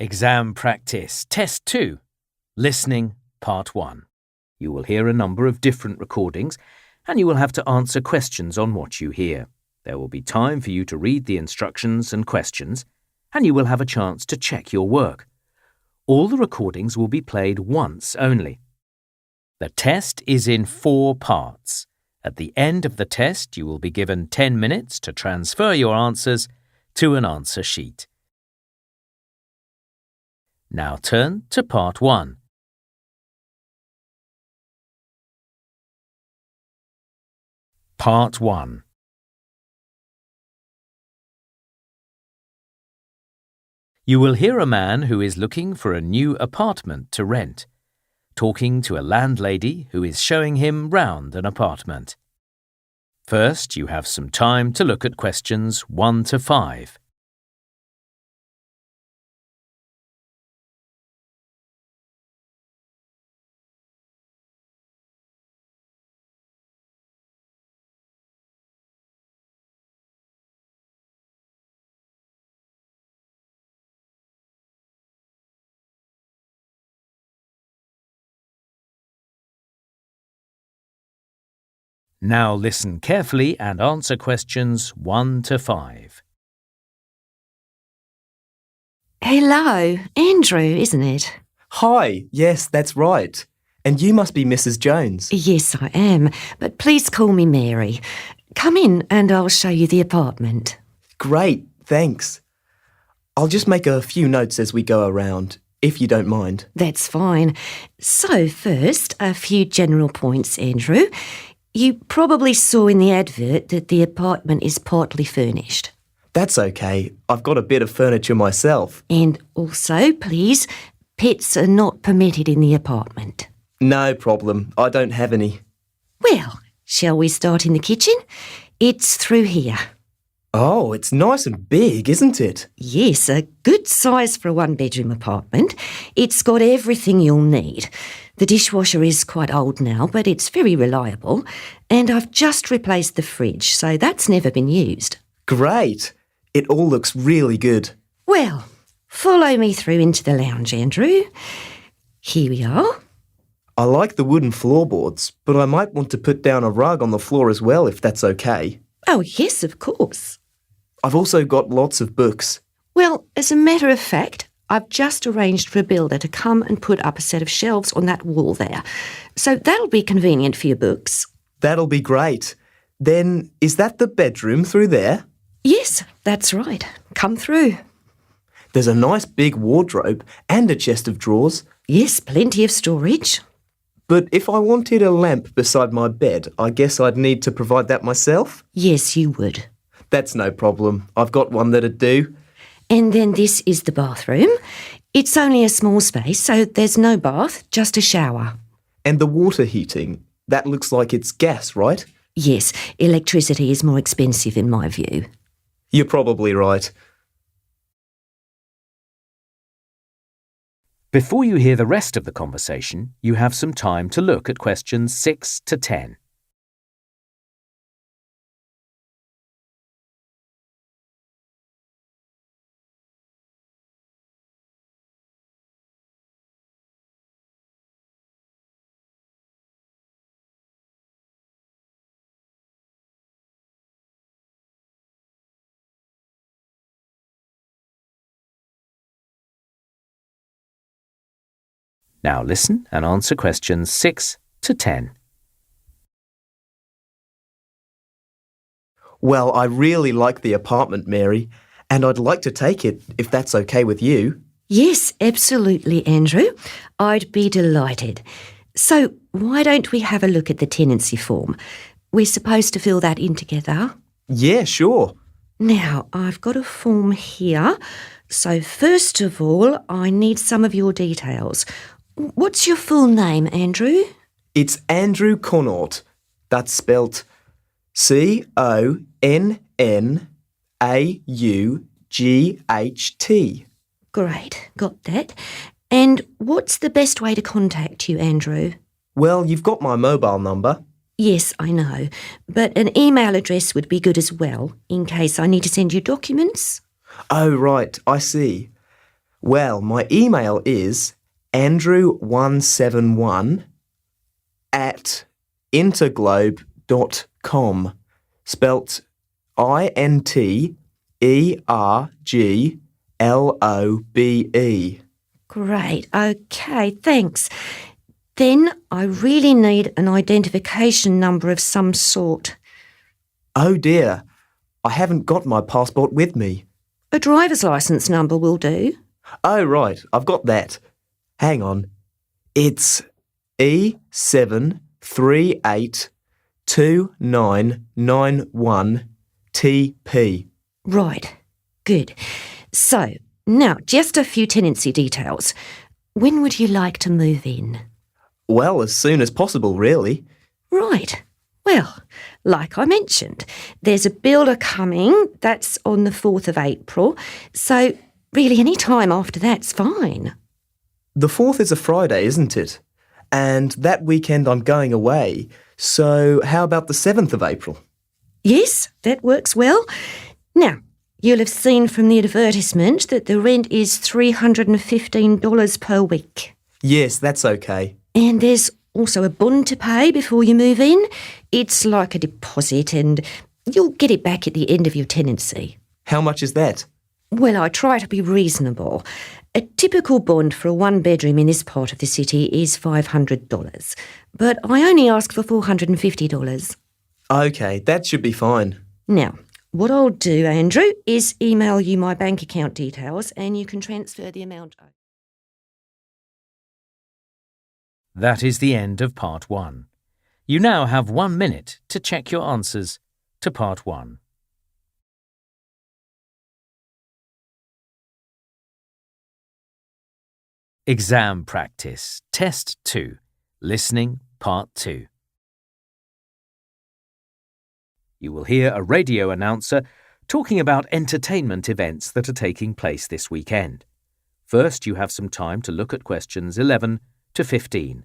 Exam practice, test 2. Listening, part 1. You will hear a number of different recordings and you will have to answer questions on what you hear. There will be time for you to read the instructions and questions and you will have a chance to check your work. All the recordings will be played once only. The test is in 4 parts. At the end of the test, you will be given 10 minutes to transfer your answers to an answer sheet. Now turn to part 1. Part 1. You will hear a man who is looking for a new apartment to rent, talking to a landlady who is showing him round an apartment. First, you have some time to look at questions 1 to 5. Now listen carefully and answer questions 1 to 5. Hello, Andrew, isn't it? Hi, yes, that's right. And you must be Mrs. Jones. Yes, I am, but please call me Mary. Come in and I'll show you the apartment. Great, thanks. I'll just make a few notes as we go around, if you don't mind. That's fine. So first, a few general points, Andrew. You probably saw in the advert that the apartment is partly furnished. That's okay. I've got a bit of furniture myself. And also, please, pets are not permitted in the apartment. No problem. I don't have any. Well, shall we start in the kitchen? It's through here. Oh, it's nice and big, isn't it? Yes, a good size for a one-bedroom apartment. It's got everything you'll need. The dishwasher is quite old now, but it's very reliable. And I've just replaced the fridge, so that's never been used. Great. It all looks really good. Well, follow me through into the lounge, Andrew. Here we are. I like the wooden floorboards, but I might want to put down a rug on the floor as well, if that's okay. Oh, yes, of course. I've also got lots of books. Well, as a matter of fact, I've just arranged for a builder to come and put up a set of shelves on that wall there. So that'll be convenient for your books. That'll be great. Then, is that the bedroom through there? Yes, that's right. Come through. There's a nice big wardrobe and a chest of drawers. Yes, plenty of storage. But if I wanted a lamp beside my bed, I guess I'd need to provide that myself? Yes, you would. That's no problem. I've got one that'd do. And then this is the bathroom. It's only a small space, so there's no bath, just a shower. And the water heating, that looks like it's gas, right? Yes, electricity is more expensive in my view. You're probably right. Before you hear the rest of the conversation, you have some time to look at questions 6 to 10. Now listen and answer questions 6 to 10. Well, I really like the apartment, Mary, and I'd like to take it if that's okay with you. Yes, absolutely, Andrew. I'd be delighted. So why don't we have a look at the tenancy form? We're supposed to fill that in together. Yeah, sure. Now, I've got a form here. So first of all, I need some of your details. What's your full name, Andrew? It's Andrew Connaught. That's spelt Connaught. Great, got that. And what's the best way to contact you, Andrew? Well, you've got my mobile number. Yes, I know, but an email address would be good as well, in case I need to send you documents. Oh, right, I see. Well, my email is andrew171@interglobe.com, spelt INTERGLOBE. Great. OK, thanks. Then I really need an identification number of some sort. Oh dear, I haven't got my passport with me. A driver's licence number will do. Oh right, I've got that. Hang on. It's E7382991TP. Right. Good. So, now, just a few tenancy details. When would you like to move in? Well, as soon as possible, really. Right. Well, like I mentioned, there's a builder coming. That's on the 4th of April. So, really, any time after that's fine. The 4th is a Friday, isn't it? And that weekend I'm going away. So how about the 7th of April? Yes, that works well. Now, you'll have seen from the advertisement that the rent is $315 per week. Yes, that's okay. And there's also a bond to pay before you move in. It's like a deposit and you'll get it back at the end of your tenancy. How much is that? Well, I try to be reasonable. A typical bond for a one-bedroom in this part of the city is $500, but I only ask for $450. Okay, that should be fine. Now, what I'll do, Andrew, is email you my bank account details and you can transfer the amount over. That is the end of Part 1. You now have 1 minute to check your answers to Part 1. Exam practice, Test 2, Listening, Part 2. You will hear a radio announcer talking about entertainment events that are taking place this weekend. First, you have some time to look at questions 11 to 15.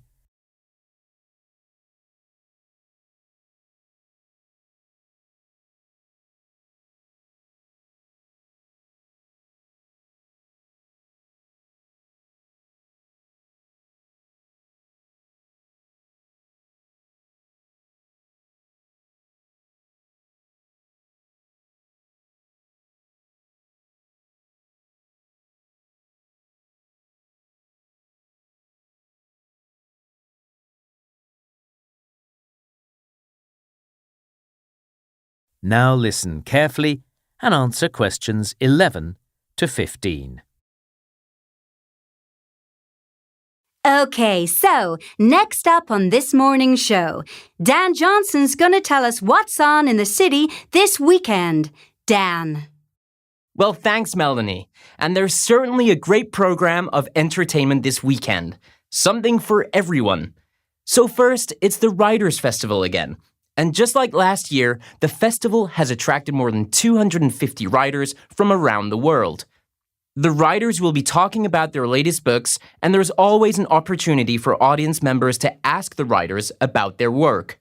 Now listen carefully and answer questions 11 to 15. Okay, so next up on this morning's show, Dan Johnson's going to tell us what's on in the city this weekend. Dan. Well, thanks, Melanie. And there's certainly a great program of entertainment this weekend. Something for everyone. So first, it's the Writers' Festival again. And just like last year, the festival has attracted more than 250 writers from around the world. The writers will be talking about their latest books, and there's always an opportunity for audience members to ask the writers about their work.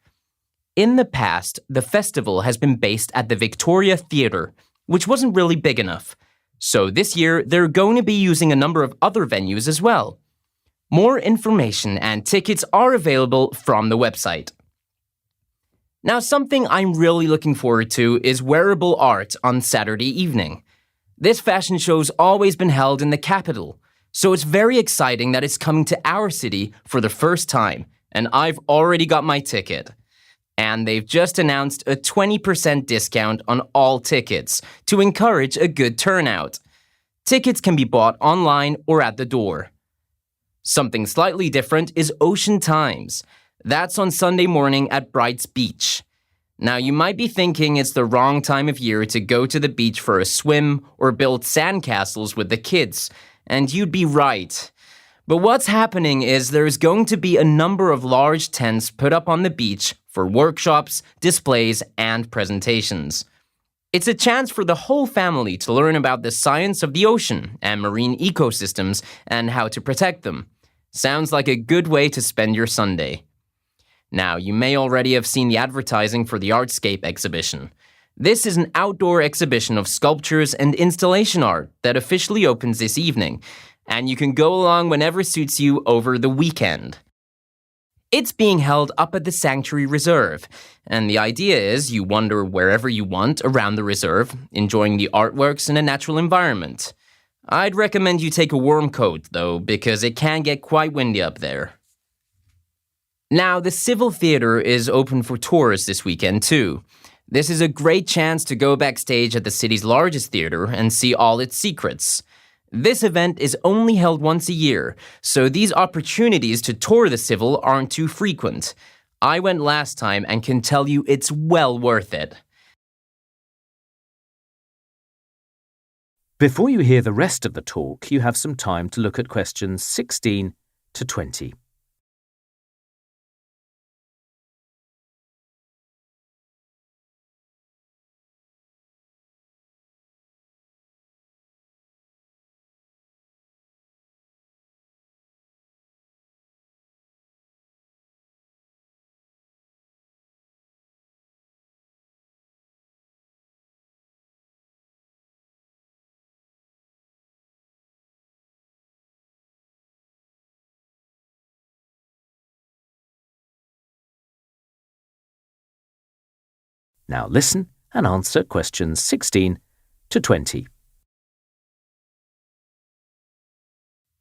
In the past, the festival has been based at the Victoria Theatre, which wasn't really big enough. So this year, they're going to be using a number of other venues as well. More information and tickets are available from the website. Now, something I'm really looking forward to is wearable art on Saturday evening. This fashion show's always been held in the capital, so it's very exciting that it's coming to our city for the first time, and I've already got my ticket. And they've just announced a 20% discount on all tickets to encourage a good turnout. Tickets can be bought online or at the door. Something slightly different is Ocean Times. That's on Sunday morning at Brights Beach. Now, you might be thinking it's the wrong time of year to go to the beach for a swim or build sandcastles with the kids, and you'd be right. But what's happening is there's going to be a number of large tents put up on the beach for workshops, displays, and presentations. It's a chance for the whole family to learn about the science of the ocean and marine ecosystems and how to protect them. Sounds like a good way to spend your Sunday. Now, you may already have seen the advertising for the Artscape exhibition. This is an outdoor exhibition of sculptures and installation art that officially opens this evening, and you can go along whenever suits you over the weekend. It's being held up at the Sanctuary Reserve, and the idea is you wander wherever you want around the reserve, enjoying the artworks and a natural environment. I'd recommend you take a warm coat, though, because it can get quite windy up there. Now, the Civil Theatre is open for tours this weekend, too. This is a great chance to go backstage at the city's largest theatre and see all its secrets. This event is only held once a year, so these opportunities to tour the Civil aren't too frequent. I went last time and can tell you it's well worth it. Before you hear the rest of the talk, you have some time to look at questions 16 to 20. Now listen and answer questions 16 to 20.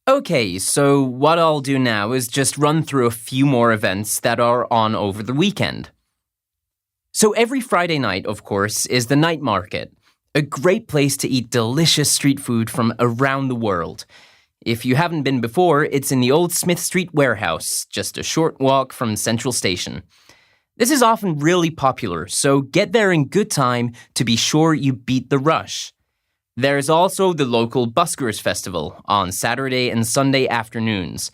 Okay, so what I'll do now is just run through a few more events that are on over the weekend. So every Friday night, of course, is the night market, a great place to eat delicious street food from around the world. If you haven't been before, it's in the old Smith Street warehouse, just a short walk from Central Station. This is often really popular, so get there in good time to be sure you beat the rush. There's also the local Buskers Festival on Saturday and Sunday afternoons.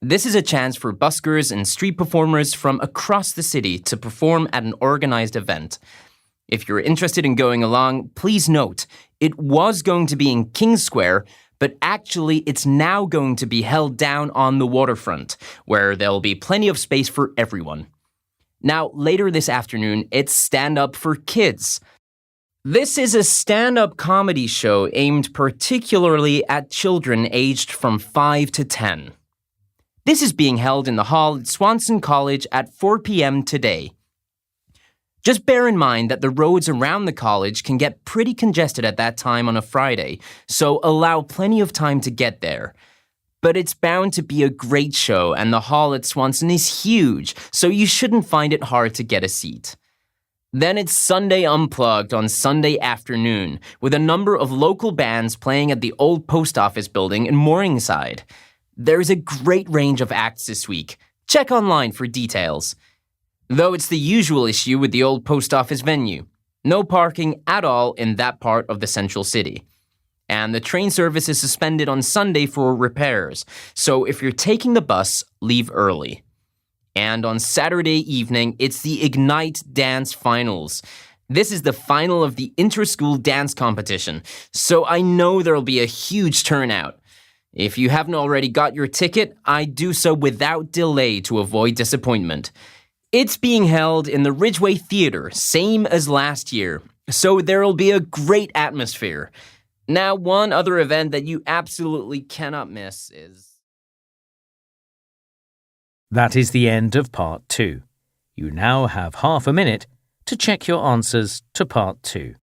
This is a chance for buskers and street performers from across the city to perform at an organized event. If you're interested in going along, please note, it was going to be in King's Square, but actually it's now going to be held down on the waterfront, where there'll be plenty of space for everyone. Now, later this afternoon, it's Stand Up for Kids. This is a stand-up comedy show aimed particularly at children aged from 5 to 10. This is being held in the hall at Swanson College at 4 p.m. today. Just bear in mind that the roads around the college can get pretty congested at that time on a Friday, so allow plenty of time to get there. But it's bound to be a great show, and the hall at Swanson is huge, so you shouldn't find it hard to get a seat. Then it's Sunday Unplugged on Sunday afternoon, with a number of local bands playing at the old post office building in Morningside. There's a great range of acts this week. Check online for details. Though it's the usual issue with the old post office venue. No parking at all in that part of the central city. And the train service is suspended on Sunday for repairs, so if you're taking the bus, leave early. And on Saturday evening, it's the Ignite Dance Finals. This is the final of the inter-school dance competition, so I know there'll be a huge turnout. If you haven't already got your ticket, I'd do so without delay to avoid disappointment. It's being held in the Ridgeway Theatre, same as last year, so there'll be a great atmosphere. Now, one other event that you absolutely cannot miss is... That is the end of part 2. You now have half a minute to check your answers to part 2.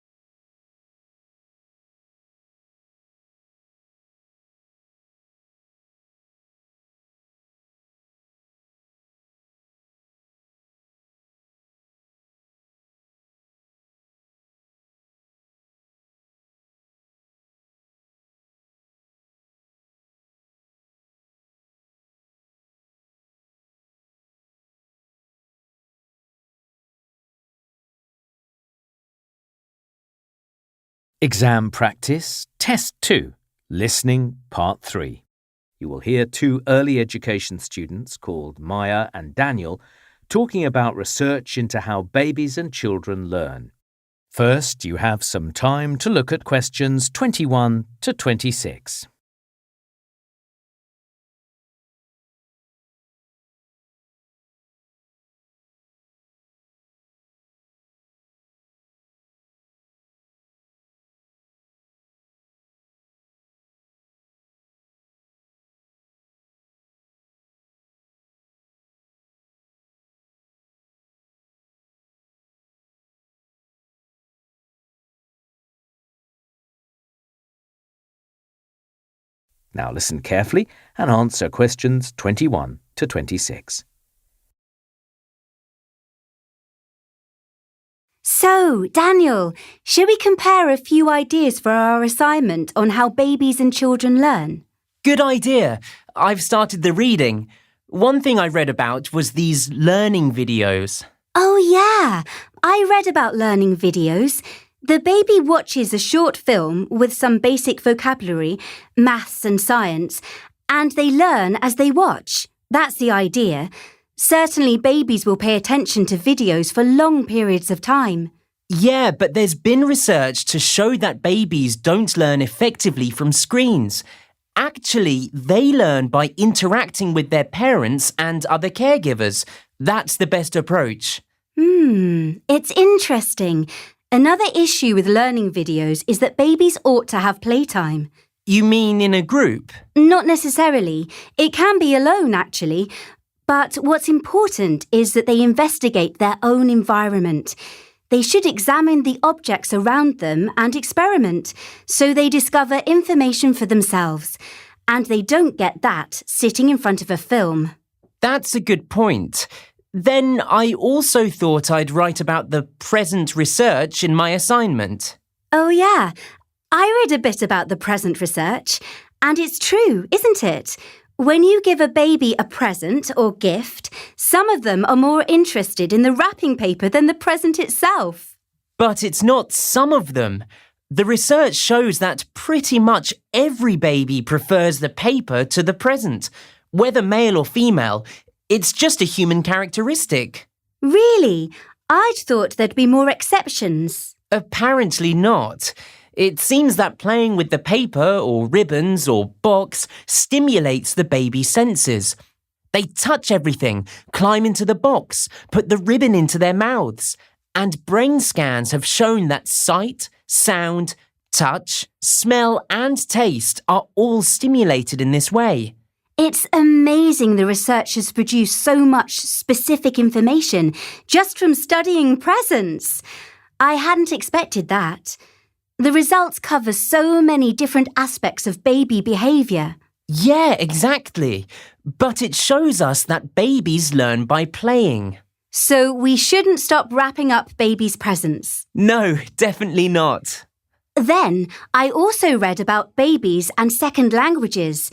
Exam practice, test 2, listening, part 3. You will hear 2 early education students called Maya and Daniel talking about research into how babies and children learn. First, you have some time to look at questions 21 to 26. Now listen carefully and answer questions 21 to 26. So, Daniel, shall we compare a few ideas for our assignment on how babies and children learn? Good idea. I've started the reading. One thing I read about was these learning videos. Oh, yeah. I read about learning videos. The baby watches a short film with some basic vocabulary, maths and science, and they learn as they watch. That's the idea. Certainly babies will pay attention to videos for long periods of time. Yeah, but there's been research to show that babies don't learn effectively from screens. Actually, they learn by interacting with their parents and other caregivers. That's the best approach. It's interesting. Another issue with learning videos is that babies ought to have playtime. You mean in a group? Not necessarily. It can be alone, actually. But what's important is that they investigate their own environment. They should examine the objects around them and experiment, so they discover information for themselves. And they don't get that sitting in front of a film. That's a good point. Then I also thought I'd write about the present research in my assignment. Oh, yeah. I read a bit about the present research, and it's true, isn't it? When you give a baby a present or gift, some of them are more interested in the wrapping paper than the present itself. But it's not some of them. The research shows that pretty much every baby prefers the paper to the present. Whether male or female, it's just a human characteristic. Really? I'd thought there'd be more exceptions. Apparently not. It seems that playing with the paper or ribbons or box stimulates the baby's senses. They touch everything, climb into the box, put the ribbon into their mouths. And brain scans have shown that sight, sound, touch, smell and taste are all stimulated in this way. It's amazing the researchers produce so much specific information just from studying presents. I hadn't expected that. The results cover so many different aspects of baby behaviour. Yeah, exactly. But it shows us that babies learn by playing. So we shouldn't stop wrapping up babies' presents. No, definitely not. Then I also read about babies and second languages.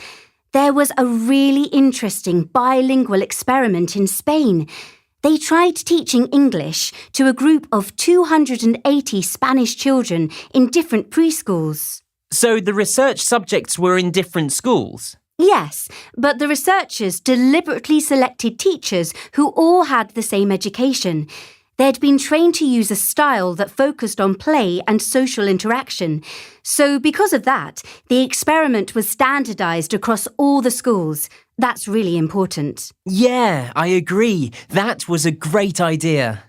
There was a really interesting bilingual experiment in Spain. They tried teaching English to a group of 280 Spanish children in different preschools. So the research subjects were in different schools? Yes, but the researchers deliberately selected teachers who all had the same education. They'd been trained to use a style that focused on play and social interaction. So because of that, the experiment was standardised across all the schools. That's really important. Yeah, I agree. That was a great idea.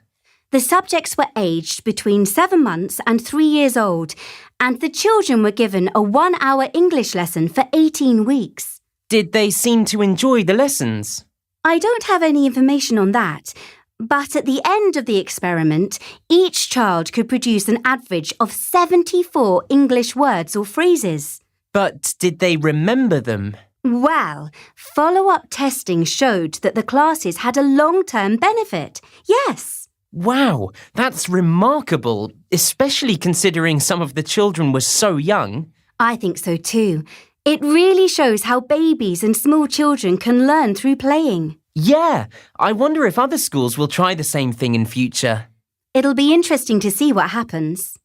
The subjects were aged between 7 months and 3 years old, and the children were given a 1-hour English lesson for 18 weeks. Did they seem to enjoy the lessons? I don't have any information on that, but at the end of the experiment, each child could produce an average of 74 English words or phrases. But did they remember them? Well, follow-up testing showed that the classes had a long-term benefit. Yes. Wow, that's remarkable, especially considering some of the children were so young. I think so too. It really shows how babies and small children can learn through playing. Yeah, I wonder if other schools will try the same thing in future. It'll be interesting to see what happens.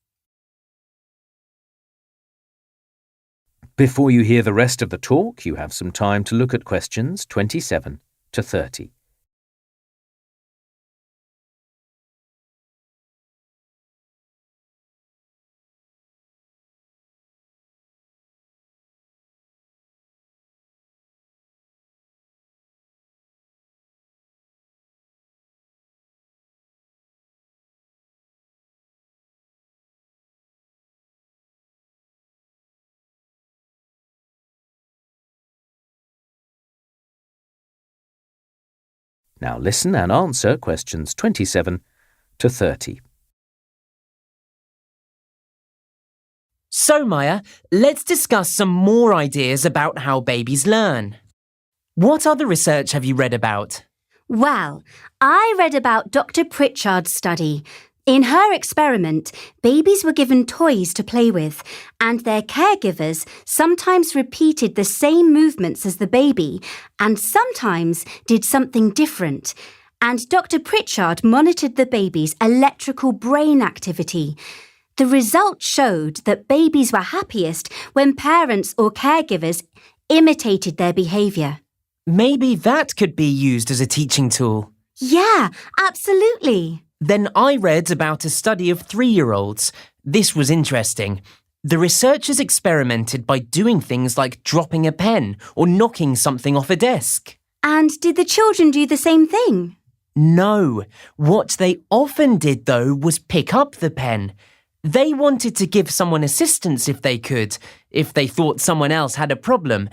Before you hear the rest of the talk, you have some time to look at questions 27 to 30. Now listen and answer questions 27 to 30. So, Maya, let's discuss some more ideas about how babies learn. What other research have you read about? Well, I read about Dr. Pritchard's study. In her experiment, babies were given toys to play with, and their caregivers sometimes repeated the same movements as the baby and sometimes did something different. And Dr. Pritchard monitored the baby's electrical brain activity. The results showed that babies were happiest when parents or caregivers imitated their behaviour. Maybe that could be used as a teaching tool. Yeah, absolutely. Then I read about a study of 3-year-olds. This was interesting. The researchers experimented by doing things like dropping a pen or knocking something off a desk. And did the children do the same thing? No. What they often did, though, was pick up the pen. They wanted to give someone assistance if they could, if they thought someone else had a problem.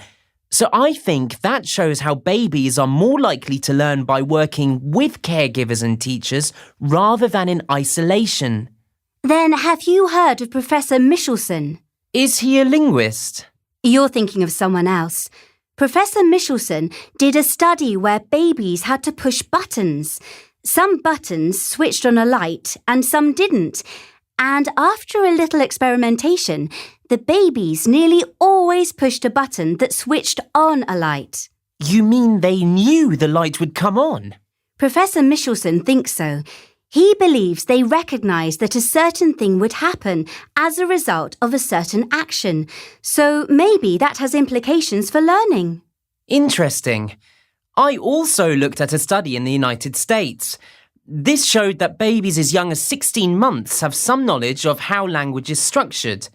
So I think that shows how babies are more likely to learn by working with caregivers and teachers rather than in isolation. Then have you heard of Professor Michelson? Is he a linguist? You're thinking of someone else. Professor Michelson did a study where babies had to push buttons. Some buttons switched on a light and some didn't. And after a little experimentation, the babies nearly always pushed a button that switched on a light. You mean they knew the light would come on? Professor Michelson thinks so. He believes they recognised that a certain thing would happen as a result of a certain action. So maybe that has implications for learning. Interesting. I also looked at a study in the United States. This showed that babies as young as 16 months have some knowledge of how language is structured.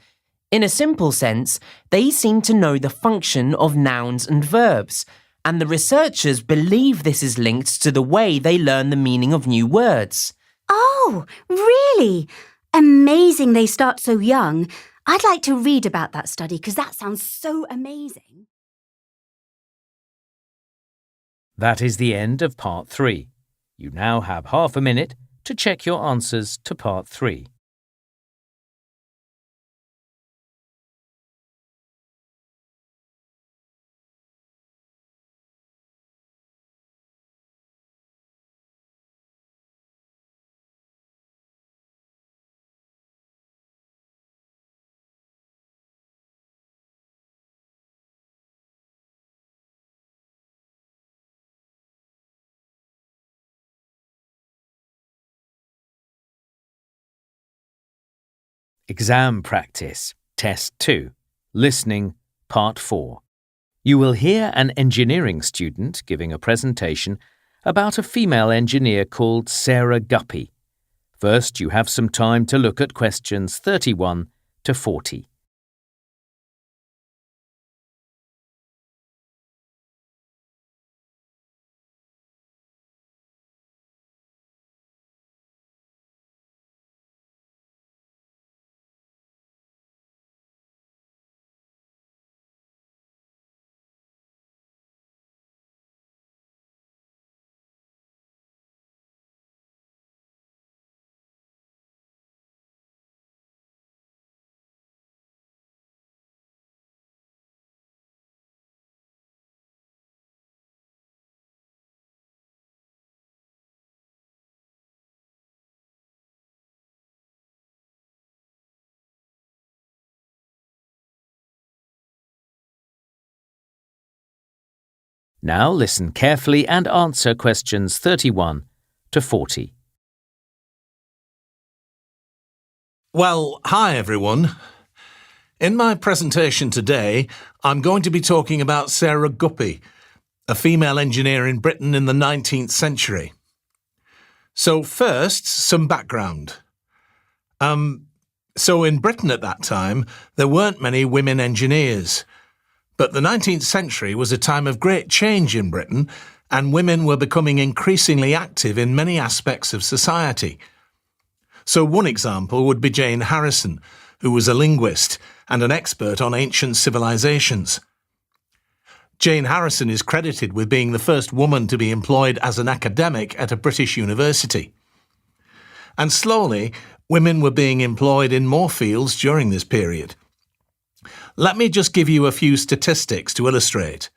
In a simple sense, they seem to know the function of nouns and verbs, and the researchers believe this is linked to the way they learn the meaning of new words. Oh, really? Amazing they start so young. I'd like to read about that study because that sounds so amazing. That is the end of Part 3. You now have half a minute to check your answers to Part 3. Exam practice, Test 2, Listening, Part 4. You will hear an engineering student giving a presentation about a female engineer called Sarah Guppy. First, you have some time to look at questions 31 to 40. Now listen carefully and answer questions 31 to 40. Well, hi everyone. In my presentation today, I'm going to be talking about Sarah Guppy, a female engineer in Britain in the 19th century. So first, some background. So in Britain at that time, there weren't many women engineers. But the 19th century was a time of great change in Britain, and women were becoming increasingly active in many aspects of society. So one example would be Jane Harrison, who was a linguist and an expert on ancient civilizations. Jane Harrison is credited with being the first woman to be employed as an academic at a British university. And slowly, women were being employed in more fields during this period. let me just give you a few statistics to illustrate.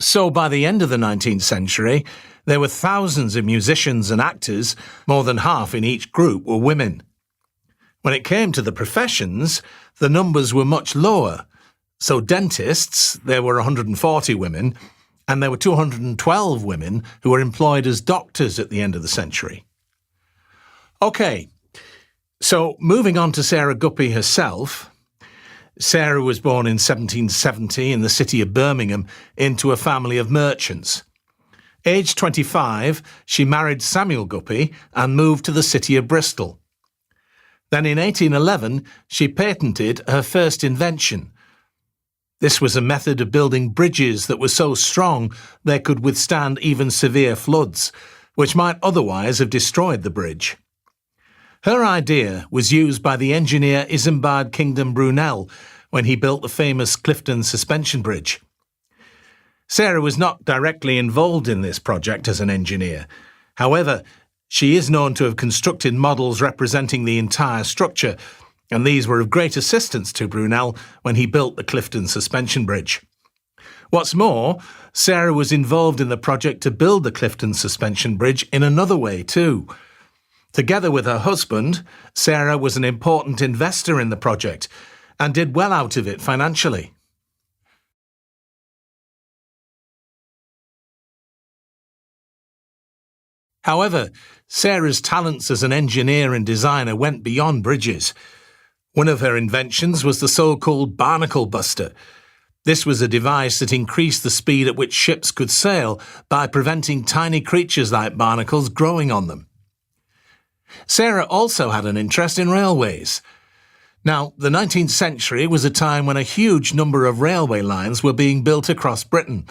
So by the end of the 19th century, there were thousands of musicians and actors, more than half in each group were women. When it came to the professions, the numbers were much lower. So dentists, there were 140 women, and there were 212 women who were employed as doctors at the end of the century. OK, so moving on to Sarah Guppy herself. Sarah was born in 1770 in the city of Birmingham into a family of merchants. Aged 25, she married Samuel Guppy and moved to the city of Bristol. Then in 1811, she patented her first invention. This was a method of building bridges that were so strong they could withstand even severe floods, which might otherwise have destroyed the bridge. Her idea was used by the engineer Isambard Kingdom Brunel when he built the famous Clifton Suspension Bridge. Sarah was not directly involved in this project as an engineer. However, she is known to have constructed models representing the entire structure, and these were of great assistance to Brunel when he built the Clifton Suspension Bridge. What's more, Sarah was involved in the project to build the Clifton Suspension Bridge in another way too. Together with her husband, Sarah was an important investor in the project and did well out of it financially. However, Sarah's talents as an engineer and designer went beyond bridges. One of her inventions was the so-called barnacle buster. This was a device that increased the speed at which ships could sail by preventing tiny creatures like barnacles growing on them. Sarah also had an interest in railways. Now, the 19th century was a time when a huge number of railway lines were being built across Britain.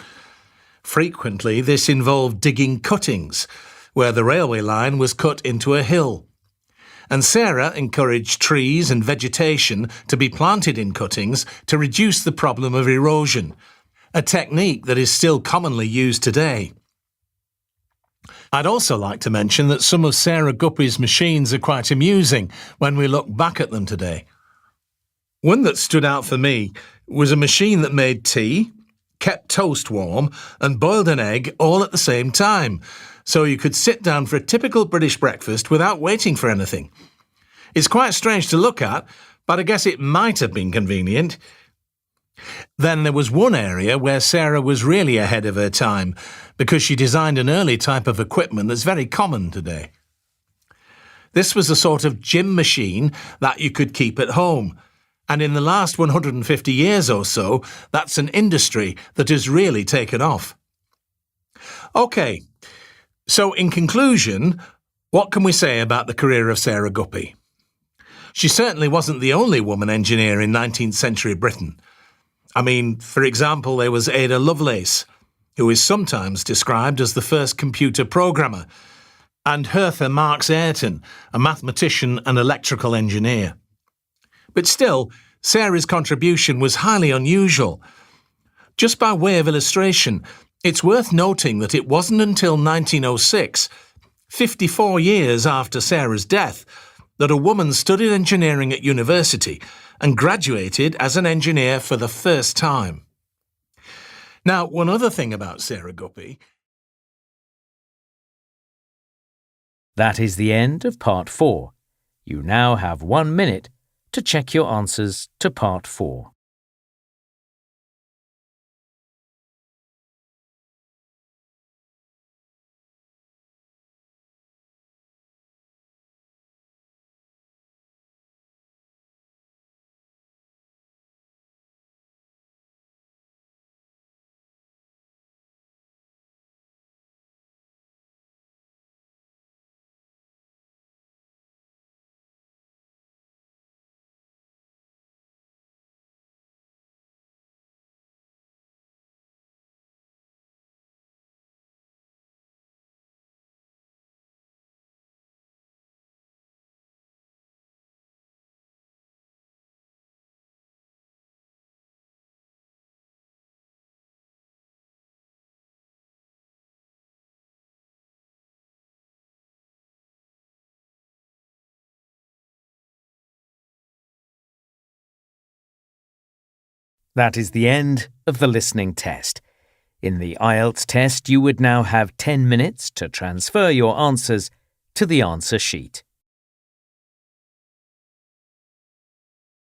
Frequently, this involved digging cuttings, where the railway line was cut into a hill. And Sarah encouraged trees and vegetation to be planted in cuttings to reduce the problem of erosion, a technique that is still commonly used today. I'd also like to mention that some of Sarah Guppy's machines are quite amusing when we look back at them today. One that stood out for me was a machine that made tea, kept toast warm, and boiled an egg all at the same time, so you could sit down for a typical British breakfast without waiting for anything. It's quite strange to look at, but I guess it might have been convenient. Then there was one area where Sarah was really ahead of her time, because she designed an early type of equipment that's very common today. This was a sort of gym machine that you could keep at home. And in the last 150 years or so, that's an industry that has really taken off. OK, so in conclusion, what can we say about the career of Sarah Guppy? She certainly wasn't the only woman engineer in 19th century Britain. I mean, for example, there was Ada Lovelace, who is sometimes described as the first computer programmer, and Hertha Marks Ayrton, a mathematician and electrical engineer. But still, Sarah's contribution was highly unusual. Just by way of illustration, it's worth noting that it wasn't until 1906, 54 years after Sarah's death, that a woman studied engineering at university and graduated as an engineer for the first time. Now, one other thing about Sarah Guppy. That is the end of Part 4. You now have 1 minute to check your answers to Part 4. That is the end of the listening test. In the IELTS test, you would now have 10 minutes to transfer your answers to the answer sheet.